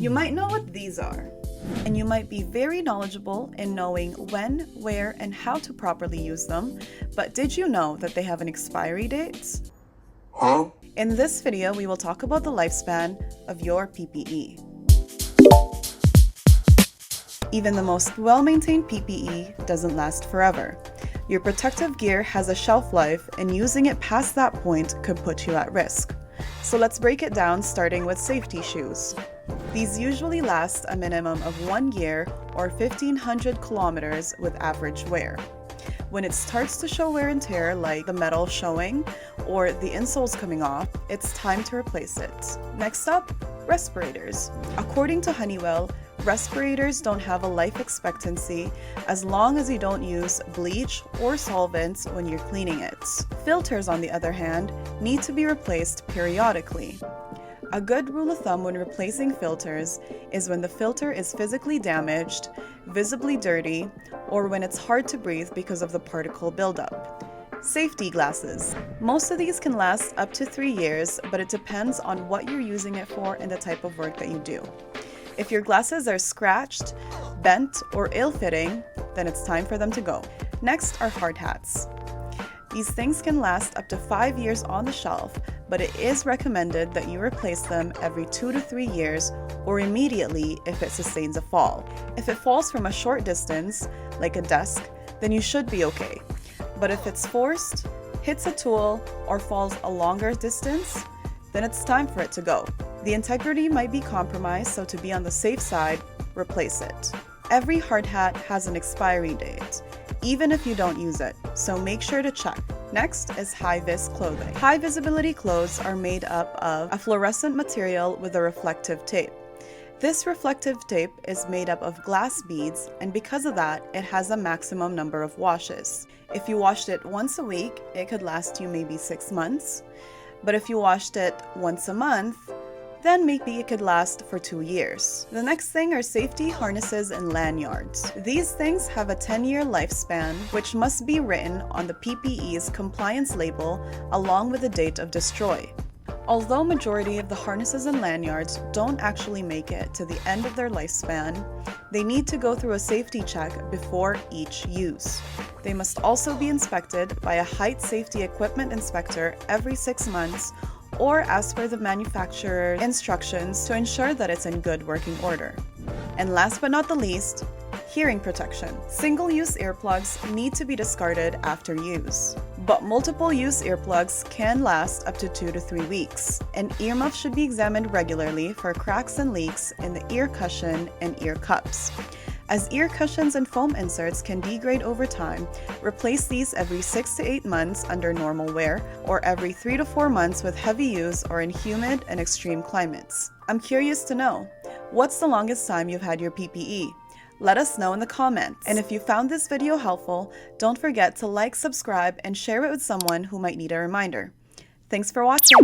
You might know what these are, and you might be very knowledgeable in knowing when, where, and how to properly use them, but did you know that they have an expiry date? Huh? In this video, we will talk about the lifespan of your PPE. Even the most well-maintained PPE doesn't last forever. Your protective gear has a shelf life, and using it past that point could put you at risk. So let's break it down, starting with safety shoes. These usually last a minimum of 1 year or 1,500 kilometers with average wear. When it starts to show wear and tear, like the metal showing or the insoles coming off, it's time to replace it. Next up, respirators. According to Honeywell, respirators don't have a life expectancy as long as you don't use bleach or solvents when you're cleaning it. Filters, on the other hand, need to be replaced periodically. A good rule of thumb when replacing filters is when the filter is physically damaged, visibly dirty, or when it's hard to breathe because of the particle buildup. Safety glasses. Most of these can last up to 3 years, but it depends on what you're using it for and the type of work that you do. If your glasses are scratched, bent, or ill-fitting, then it's time for them to go. Next are hard hats. These things can last up to 5 years on the shelf, but it is recommended that you replace them every 2 to 3 years or immediately if it sustains a fall. If it falls from a short distance, like a desk, then you should be okay. But if it's forced, hits a tool, or falls a longer distance, then it's time for it to go. The integrity might be compromised, so to be on the safe side, replace it. Every hard hat has an expiry date, even if you don't use it, so make sure to check. Next is high-vis clothing. High visibility clothes are made up of a fluorescent material with a reflective tape. This reflective tape is made up of glass beads, and because of that, it has a maximum number of washes. If you washed it once a week, it could last you maybe 6 months, but if you washed it once a month, then maybe it could last for 2 years. The next thing are safety harnesses and lanyards. These things have a 10-year lifespan, which must be written on the PPE's compliance label along with the date of destroy. Although majority of the harnesses and lanyards don't actually make it to the end of their lifespan, they need to go through a safety check before each use. They must also be inspected by a height safety equipment inspector every 6 months or as per the manufacturer's instructions to ensure that it's in good working order. And last but not the least, hearing protection. Single-use earplugs need to be discarded after use, but multiple-use earplugs can last up to 2 to 3 weeks. An earmuff should be examined regularly for cracks and leaks in the ear cushion and ear cups. As ear cushions and foam inserts can degrade over time, replace these every 6 to 8 months under normal wear, or every 3 to 4 months with heavy use or in humid and extreme climates. I'm curious to know, what's the longest time you've had your PPE? Let us know in the comments. And if you found this video helpful, don't forget to like, subscribe, and share it with someone who might need a reminder. Thanks for watching!